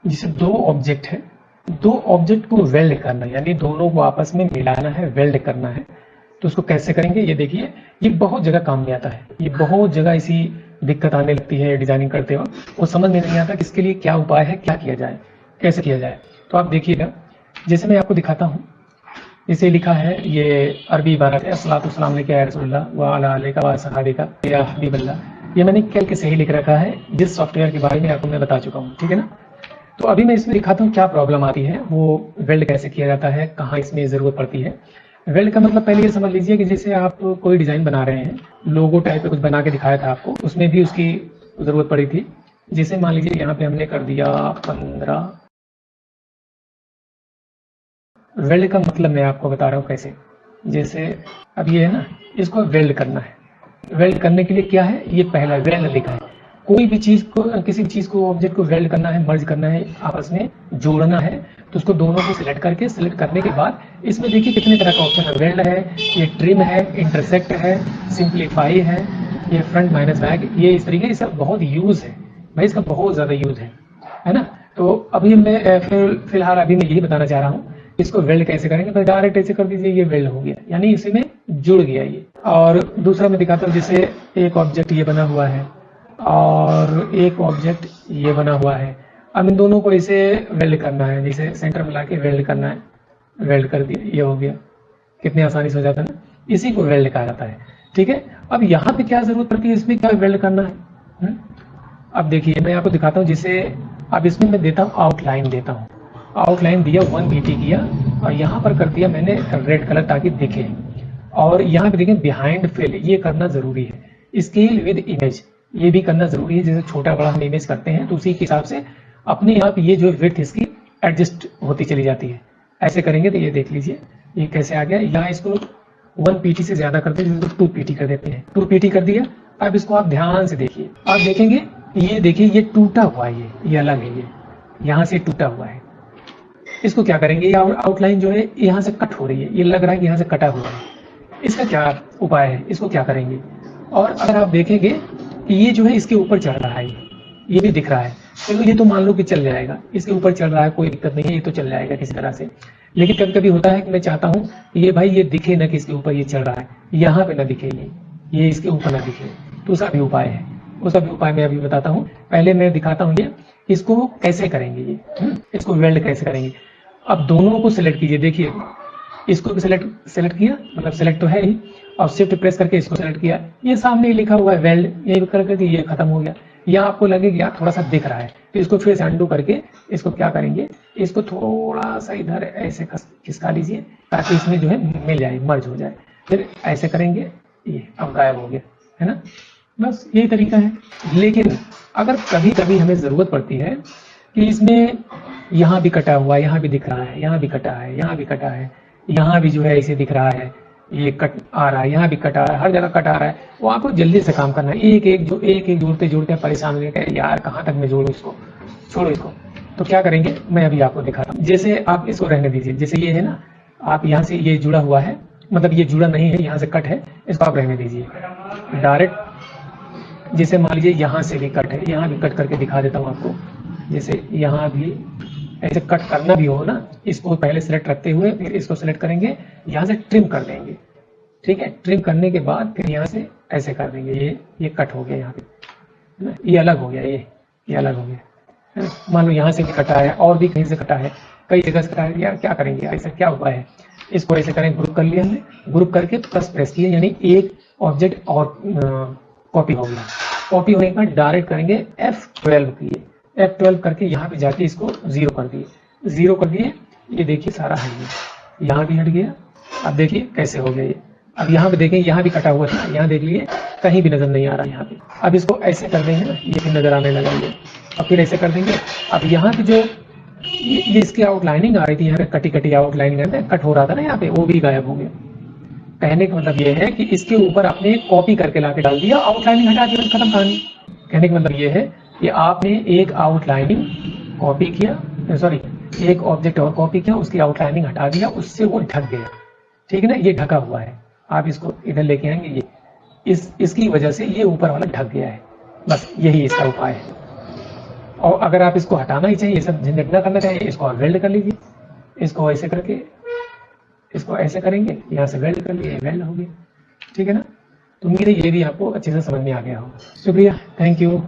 जैसे दो ऑब्जेक्ट है, दो ऑब्जेक्ट को वेल्ड करना, यानी दोनों को आपस में मिलाना है, वेल्ड करना है। तो उसको कैसे करेंगे ये देखिए, ये बहुत जगह काम में आता है, ये बहुत जगह इसी दिक्कत आने लगती है डिजाइनिंग करते वक्त, वो समझ में नहीं आता कि इसके लिए क्या उपाय है, क्या किया जाए, कैसे किया जाए। तो आप देखिएगा, जैसे मैं आपको दिखाता हूँ, इसे लिखा है, ये अरबी इबारत है, अस्सलातुस्सलाम अलैका या रसूलल्लाह व अला आलिका व असहाबिका या हबीबल्लाह। ये मैंने कल के सही लिख रखा है, जिस सॉफ्टवेयर के बारे में आपको मैं बता चुका हूँ, ठीक है ना। तो अभी मैं इसमें दिखाता हूँ क्या प्रॉब्लम आती है, वो वेल्ड कैसे किया जाता है, कहाँ इसमें ज़रूरत पड़ती है। वेल्ड का मतलब पहले ये समझ लीजिए कि जैसे आप कोई डिज़ाइन बना रहे हैं, लोगो टाइप पे कुछ बना के दिखाया था आपको, उसमें भी उसकी ज़रूरत पड़ी थी। जैसे मान लीजिए यहाँ पे हमने कर दिया 15। वेल्ड का मतलब मैं आपको बता रहा हूँ कैसे। जैसे अब ये है ना, इसको वेल्ड करना है। वेल्ड करने के लिए क्या है, ये पहला वेल्ड लिखा है। कोई भी चीज को, किसी भी चीज को, ऑब्जेक्ट को वेल्ड करना है, मर्ज करना है, आपस में जोड़ना है, तो उसको दोनों को सिलेक्ट करके, सिलेक्ट करने के बाद इसमें देखिए कितने तरह का ऑप्शन है। वेल्ड है, ये ट्रिम है, इंटरसेक्ट है, सिंप्लीफाई है, ये फ्रंट माइनस बैक, ये इस तरीके से बहुत यूज है भाई, इसका बहुत ज्यादा यूज है ना। तो अभी मैं फिलहाल अभी मैं यही बताना चाह रहा हूँ, इसको वेल्ड कैसे करेंगे। तो डायरेक्ट ऐसे कर दीजिए, ये वेल्ड हो गया, यानी इसी में जुड़ गया ये। और दूसरा मैं दिखाता हूँ, जैसे एक ऑब्जेक्ट ये बना हुआ है और एक ऑब्जेक्ट ये बना हुआ है। अब इन दोनों को इसे वेल्ड करना है, जैसे सेंटर में लाके वेल्ड करना है, वेल्ड कर दिया, ये हो गया। कितनी आसानी से हो जाता है ना, इसी को वेल्ड कहा जाता है, ठीक है। अब यहाँ पे क्या जरूरत पड़ती है, इसमें क्या वेल्ड करना है। अब देखिए मैं आपको दिखाता हूँ, जैसे अब इसमें मैं देता हूँ आउटलाइन, देता हूँ आउटलाइन दिया, 1 pt किया और यहाँ पर कर दिया मैंने रेड कलर ताकि दिखे। और यहाँ पे देखें बिहाइंड फिल, ये करना जरूरी है। स्केल विद इमेज, ये भी करना जरूरी है। जैसे छोटा बड़ा हम इमेज करते हैं तो उसी के हिसाब से अपने आप ये जो विड्थ इसकी एडजस्ट होती चली जाती है। ऐसे करेंगे तो ये देख लीजिए ये कैसे आ गया। यहाँ इसको 1 pt से ज्यादा करते हैं, जिसको 2 pt कर देते हैं, 2 pt कर दिया। अब इसको आप ध्यान से देखिए, आप देखेंगे ये देखिए ये टूटा हुआ है, ये अलग है, ये यहाँ से टूटा हुआ है। इसको क्या करेंगे, ये आउटलाइन जो है यहाँ से कट हो रही है, ये लग रहा है कि यहाँ से कटा हुआ है। इसका क्या उपाय है, इसको क्या करेंगे। और अगर आप देखेंगे कि ये जो है इसके ऊपर चढ़ रहा है, ये भी दिख रहा है, चलो ये तो मान लो कि चल जाएगा, इसके ऊपर चल रहा है, कोई दिक्कत नहीं है, ये तो चल जाएगा किसी तरह से। लेकिन कभी कभी होता है कि मैं चाहता हूँ ये भाई ये दिखे ना कि इसके ऊपर ये चल रहा है, यहाँ पे ना दिखे, ये इसके ऊपर ना दिखे, तो उसका भी उपाय है। उसका भी उपाय मैं अभी बताता हूँ। पहले मैं दिखाता हूँ ये इसको कैसे करेंगे, ये इसको वेल्ड कैसे करेंगे। अब दोनों को सिलेक्ट कीजिए, देखिए इसको भी सिलेक्ट किया, मतलब सिलेक्ट तो है ही, और शिफ्ट प्रेस करके इसको सिलेक्ट किया, ये सामने लिखा हुआ है वेल्ड, यही करके ये खत्म हो गया। यहाँ आपको लगेगा थोड़ा सा दिख रहा है, तो इसको फिर से अंडू करके इसको क्या करेंगे, इसको थोड़ा सा इधर ऐसे खिसका लीजिए ताकि इसमें जो है मिल जाए, मर्ज हो जाए। फिर ऐसे करेंगे, ये अब गायब हो गया, है ना। बस यही तरीका है। लेकिन अगर कभी कभी हमें जरूरत पड़ती है कि इसमें यहाँ भी कटा हुआ है, यहाँ भी दिख रहा है, यहाँ भी कटा है, यहाँ भी कटा है, यहाँ भी जो है ऐसे दिख रहा है, ये कट आ रहा है, यहाँ भी कट आ रहा है, हर जगह कट आ रहा है, वो आपको जल्दी से काम करना है। एक एक जोड़ते जोड़ते परेशान हो गए, यार कहाँ तक मैं जोड़ूं इसको, छोड़ो इसको। तो क्या करेंगे मैं अभी आपको दिखाता हूँ। जैसे आप इसको रहने दीजिए, जैसे ये है ना, आप यहाँ से ये जुड़ा हुआ है, मतलब ये जुड़ा नहीं है, यहाँ से कट है, इसको आप रहने दीजिए। डायरेक्ट जैसे मान लीजिए यहाँ से भी कट है, यहाँ भी कट करके दिखा देता हूँ आपको। जैसे यहाँ भी ऐसे कट करना भी हो ना, इसको पहले सेलेक्ट रखते हुए फिर इसको सेलेक्ट करेंगे, यहाँ से ट्रिम कर देंगे, ठीक है। ट्रिम करने के बाद फिर यहाँ से ऐसे कर देंगे, ये कट हो गया, यहाँ पे है ना, ये अलग हो गया, ये अलग हो गया, है ना। मान लो यहाँ से भी कटा है और भी कहीं से कटा है, कई जगह से कटा है, यार क्या करेंगे, ऐसा क्या उपाय है। इसको ऐसे करें, ग्रुप कर लिया हमने, ग्रुप करके प्लस प्रेस किया, यानी एक ऑब्जेक्ट और कॉपी हो गया। कॉपी होने के बाद डायरेक्ट करेंगे F12 किए, F12 करके यहाँ पे जाके इसको 0 कर दिए, 0 कर दिए। ये देखिए सारा हट गया, यहाँ भी हट गया। अब देखिए कैसे हो गया ये। अब यहाँ पे देखें, यहाँ भी कटा हुआ था, यहाँ देख लिए कहीं भी नजर नहीं आ रहा यहाँ पे। अब इसको ऐसे कर देंगे ना, ये भी नजर आने लगा ये। अब फिर ऐसे कर देंगे। अब यहाँ पे जो ये इसकी आउटलाइनिंग आ रही थी, यहाँ पे कटी कटी आउटलाइनिंग कट हो रहा था ना यहाँ पे, वो भी गायब हो गया। कहने का मतलब ये है कि इसके ऊपर आपने कॉपी करके लाके डाल दिया, आउटलाइनिंग हटा दिया, खत्म कहानी। कहने का मतलब ये है कि आपने एक आउटलाइनिंग कॉपी किया, सॉरी एक ऑब्जेक्ट और कॉपी किया, उसकी आउटलाइनिंग हटा दिया, उससे वो ढक गया, ठीक है ना। ये ढका हुआ है, आप इसको इधर लेके आएंगे, ये इसकी वजह से ये ऊपर वाला ढक गया है। बस यही इसका उपाय है। और अगर आप इसको हटाना ही चाहिए, ये सब झंझट ना करना चाहिए, इसको आप वेल्ड कर लीजिए। इसको ऐसे करके, इसको ऐसे करेंगे, यहाँ से वेल्ड कर लिए, वेल्ड हो गया। ठीक है ना। तो उम्मीद है ये भी आपको अच्छे से समझ में आ गया होगा। शुक्रिया, थैंक यू।